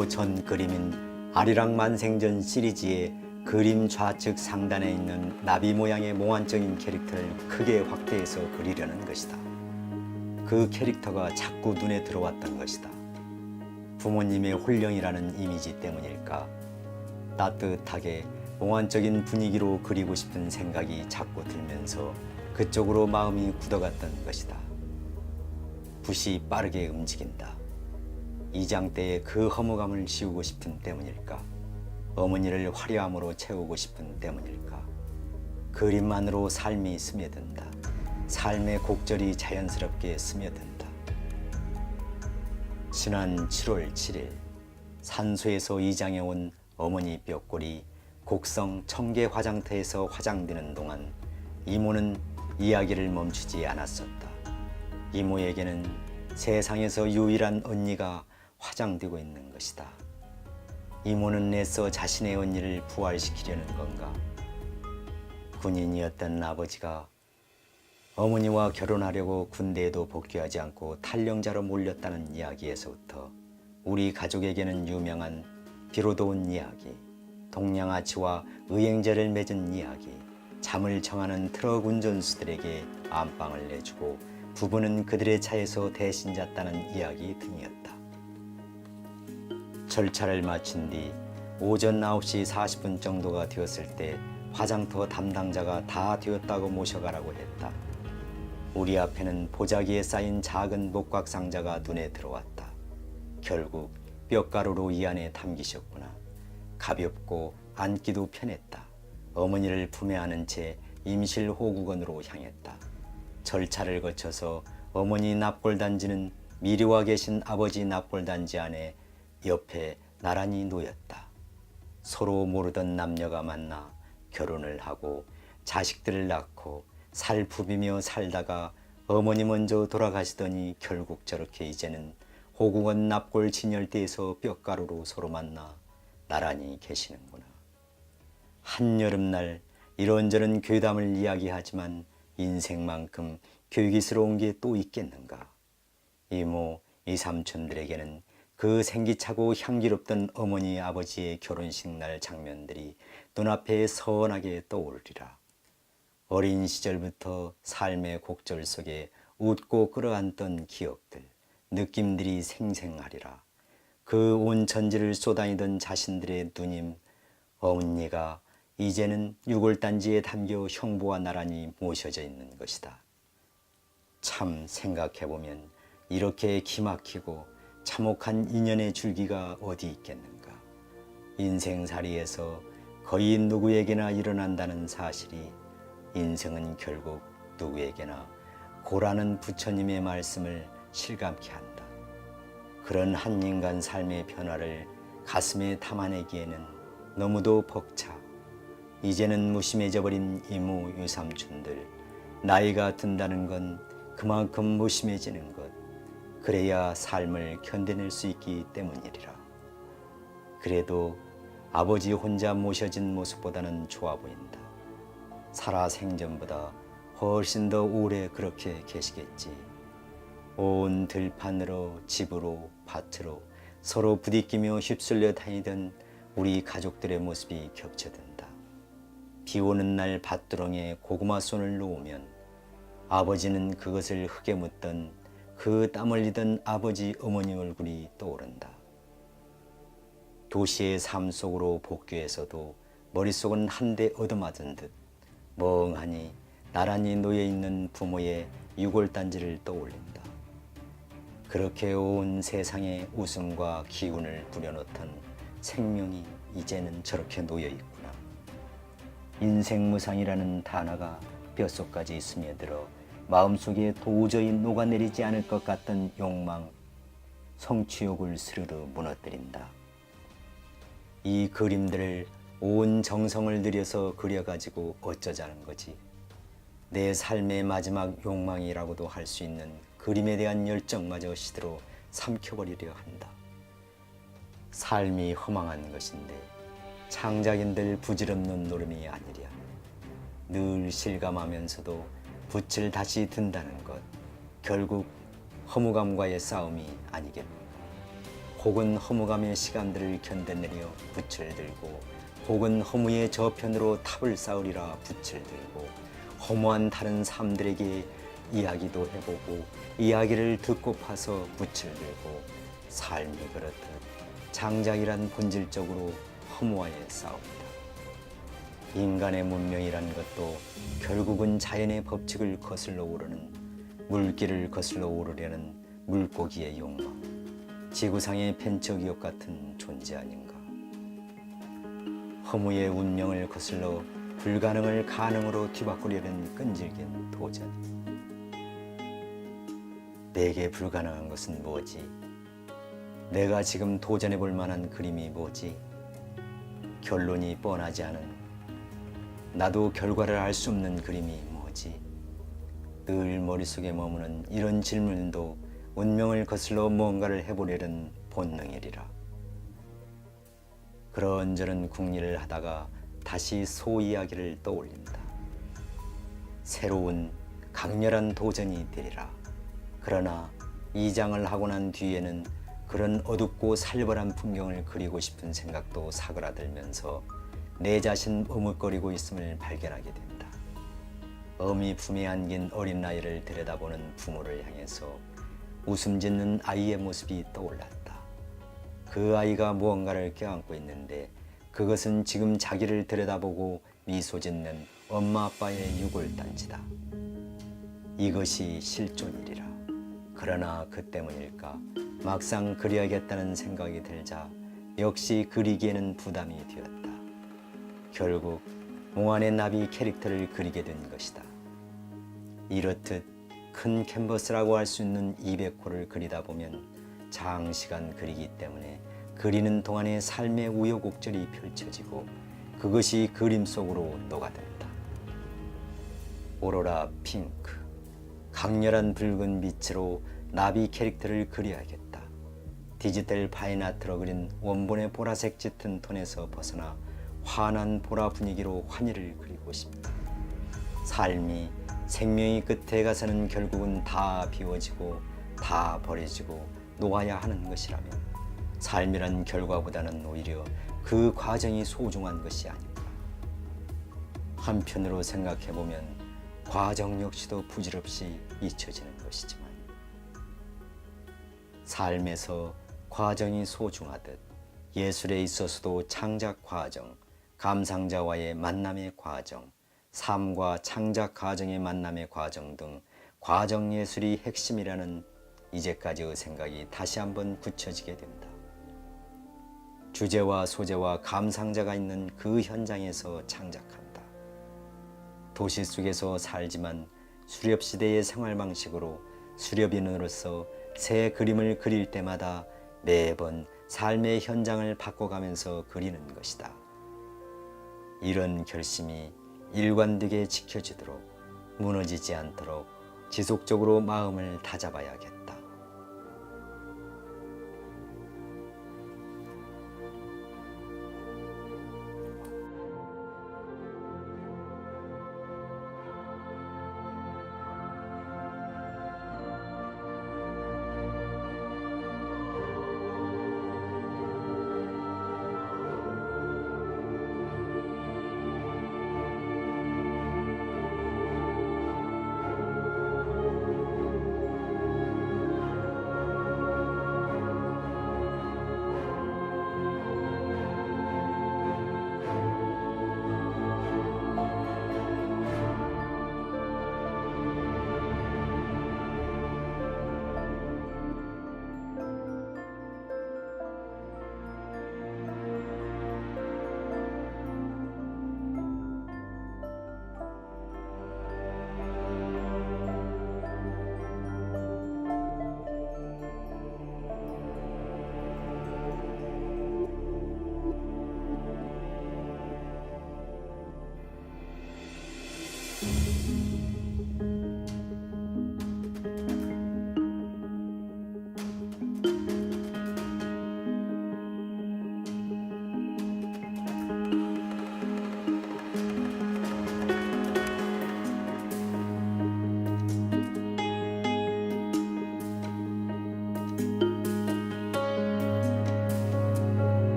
또 전 그림인 아리랑만생전 시리즈의 그림 좌측 상단에 있는 나비 모양의 몽환적인 캐릭터를 크게 확대해서 그리려는 것이다. 그 캐릭터가 자꾸 눈에 들어왔던 것이다. 부모님의 홀령이라는 이미지 때문일까? 따뜻하게 몽환적인 분위기로 그리고 싶은 생각이 자꾸 들면서 그쪽으로 마음이 굳어갔던 것이다. 붓이 빠르게 움직인다. 이장대의 그 허무감을 지우고 싶은 때문일까? 어머니를 화려함으로 채우고 싶은 때문일까? 그림만으로 삶이 스며든다. 삶의 곡절이 자연스럽게 스며든다. 지난 7월 7일 산소에서 이장해 온 어머니 뼈골이 곡성 청계 화장터에서 화장되는 동안 이모는 이야기를 멈추지 않았었다. 이모에게는 세상에서 유일한 언니가 화장되고 있는 것이다. 이모는 애써 자신의 언니를 부활시키려는 건가? 군인이었던 아버지가 어머니와 결혼하려고 군대에도 복귀하지 않고 탈영자로 몰렸다는 이야기에서부터 우리 가족에게는 유명한 비로도 온 이야기, 동양아치와 의행제를 맺은 이야기, 잠을 청하는 트럭 운전수들에게 안방을 내주고 부부는 그들의 차에서 대신 잤다는 이야기 등이었다. 절차를 마친 뒤 오전 9시 40분 정도가 되었을 때 화장터 담당자가 다 되었다고 모셔가라고 했다. 우리 앞에는 보자기에 쌓인 작은 목각 상자가 눈에 들어왔다. 결국 뼈가루로 이 안에 담기셨구나. 가볍고 앉기도 편했다. 어머니를 품에 안은 채 임실 호국원으로 향했다. 절차를 거쳐서 어머니 납골단지는 미려와 계신 아버지 납골단지 안에 옆에 나란히 놓였다. 서로 모르던 남녀가 만나 결혼을 하고 자식들을 낳고 살 부비며 살다가 어머니 먼저 돌아가시더니 결국 저렇게 이제는 호국원 납골 진열대에서 뼈가루로 서로 만나 나란히 계시는구나. 한여름날 이런저런 괴담을 이야기하지만 인생만큼 괴기스러운 게 또 있겠는가. 이모, 이삼촌들에게는 그 생기차고 향기롭던 어머니 아버지의 결혼식 날 장면들이 눈앞에 선하게 떠오르리라. 어린 시절부터 삶의 곡절 속에 웃고 끌어안던 기억들, 느낌들이 생생하리라. 그 온 전지를 쏟아내던 자신들의 누님, 어머니가 이제는 유골단지에 담겨 형부와 나란히 모셔져 있는 것이다. 참 생각해보면 이렇게 기막히고 참혹한 인연의 줄기가 어디 있겠는가. 인생살이에서 거의 누구에게나 일어난다는 사실이 인생은 결국 누구에게나 고라는 부처님의 말씀을 실감케 한다. 그런 한 인간 삶의 변화를 가슴에 담아내기에는 너무도 벅차. 이제는 무심해져 버린 이모 유삼촌들, 나이가 든다는 건 그만큼 무심해지는 것, 그래야 삶을 견뎌낼 수 있기 때문이리라. 그래도 아버지 혼자 모셔진 모습보다는 좋아 보인다. 살아생전보다 훨씬 더 오래 그렇게 계시겠지. 온 들판으로 집으로 밭으로 서로 부딪히며 휩쓸려 다니던 우리 가족들의 모습이 겹쳐든다. 비 오는 날 밭두렁에 고구마 손을 놓으면 아버지는 그것을 흙에 묻던 그 땀 흘리던 아버지 어머니 얼굴이 떠오른다. 도시의 삶 속으로 복귀해서도 머릿속은 한데 얻어맞은 듯 멍하니 나란히 놓여있는 부모의 유골단지를 떠올린다. 그렇게 온 세상에 웃음과 기운을 부려놓던 생명이 이제는 저렇게 놓여있구나. 인생무상이라는 단어가 뼛속까지 스며들어 마음속에 도저히 녹아내리지 않을 것 같던 욕망, 성취욕을 스르르 무너뜨린다. 이 그림들을 온 정성을 들여서 그려가지고 어쩌자는 거지. 내 삶의 마지막 욕망이라고도 할 수 있는 그림에 대한 열정마저 시들어 삼켜버리려 한다. 삶이 허망한 것인데 창작인들 부질없는 노름이 아니랴. 늘 실감하면서도 붓을 다시 든다는 것, 결국 허무감과의 싸움이 아니겠는가. 혹은 허무감의 시간들을 견뎌내려 붓을 들고 혹은 허무의 저편으로 탑을 쌓으리라 붓을 들고 허무한 다른 삶들에게 이야기도 해보고 이야기를 듣고 파서 붓을 들고 삶이 그렇듯 장작이란 본질적으로 허무와의 싸움이다. 인간의 문명이란 것도 결국은 자연의 법칙을 거슬러 오르는 물길을 거슬러 오르려는 물고기의 욕망, 지구상의 벤처기업 같은 존재 아닌가. 허무의 운명을 거슬러 불가능을 가능으로 뒤바꾸려는 끈질긴 도전. 내게 불가능한 것은 뭐지? 내가 지금 도전해 볼 만한 그림이 뭐지? 결론이 뻔하지 않은, 나도 결과를 알 수 없는 그림이 뭐지? 늘 머릿속에 머무는 이런 질문도 운명을 거슬러 뭔가를 해보려는 본능이리라. 그런저런 궁리를 하다가 다시 소 이야기를 떠올린다. 새로운 강렬한 도전이 되리라. 그러나 이장을 하고 난 뒤에는 그런 어둡고 살벌한 풍경을 그리고 싶은 생각도 사그라들면서 내 자신 머뭇거리고 있음을 발견하게 된다. 어미 품에 안긴 어린 아이를 들여다보는 부모를 향해서 웃음 짓는 아이의 모습이 떠올랐다. 그 아이가 무언가를 껴안고 있는데 그것은 지금 자기를 들여다보고 미소 짓는 엄마 아빠의 유골단지다. 이것이 실존이리라. 그러나 그 때문일까 막상 그려야겠다는 생각이 들자 역시 그리기에는 부담이 되었다. 결국 몽환의 나비 캐릭터를 그리게 된 것이다. 이렇듯 큰 캔버스라고 할 수 있는 200호를 그리다 보면 장시간 그리기 때문에 그리는 동안에 삶의 우여곡절이 펼쳐지고 그것이 그림 속으로 녹아든다. 오로라 핑크, 강렬한 붉은 빛으로 나비 캐릭터를 그려야겠다. 디지털 파인아트로 그린 원본의 보라색 짙은 톤에서 벗어나 환한 보라 분위기로 환희를 그리고 싶다. 삶이 생명이 끝에 가서는 결국은 다 비워지고 다 버려지고 놓아야 하는 것이라면 삶이란 결과보다는 오히려 그 과정이 소중한 것이 아닌가. 한편으로 생각해보면 과정 역시도 부질없이 잊혀지는 것이지만 삶에서 과정이 소중하듯 예술에 있어서도 창작 과정, 감상자와의 만남의 과정, 삶과 창작 과정의 만남의 과정 등 과정 예술이 핵심이라는 이제까지의 생각이 다시 한번 굳혀지게 된다. 주제와 소재와 감상자가 있는 그 현장에서 창작한다. 도시 속에서 살지만 수렵시대의 생활 방식으로 수렵인으로서 새 그림을 그릴 때마다 매번 삶의 현장을 바꿔가면서 그리는 것이다. 이런 결심이 일관되게 지켜지도록 무너지지 않도록 지속적으로 마음을 다잡아야겠다.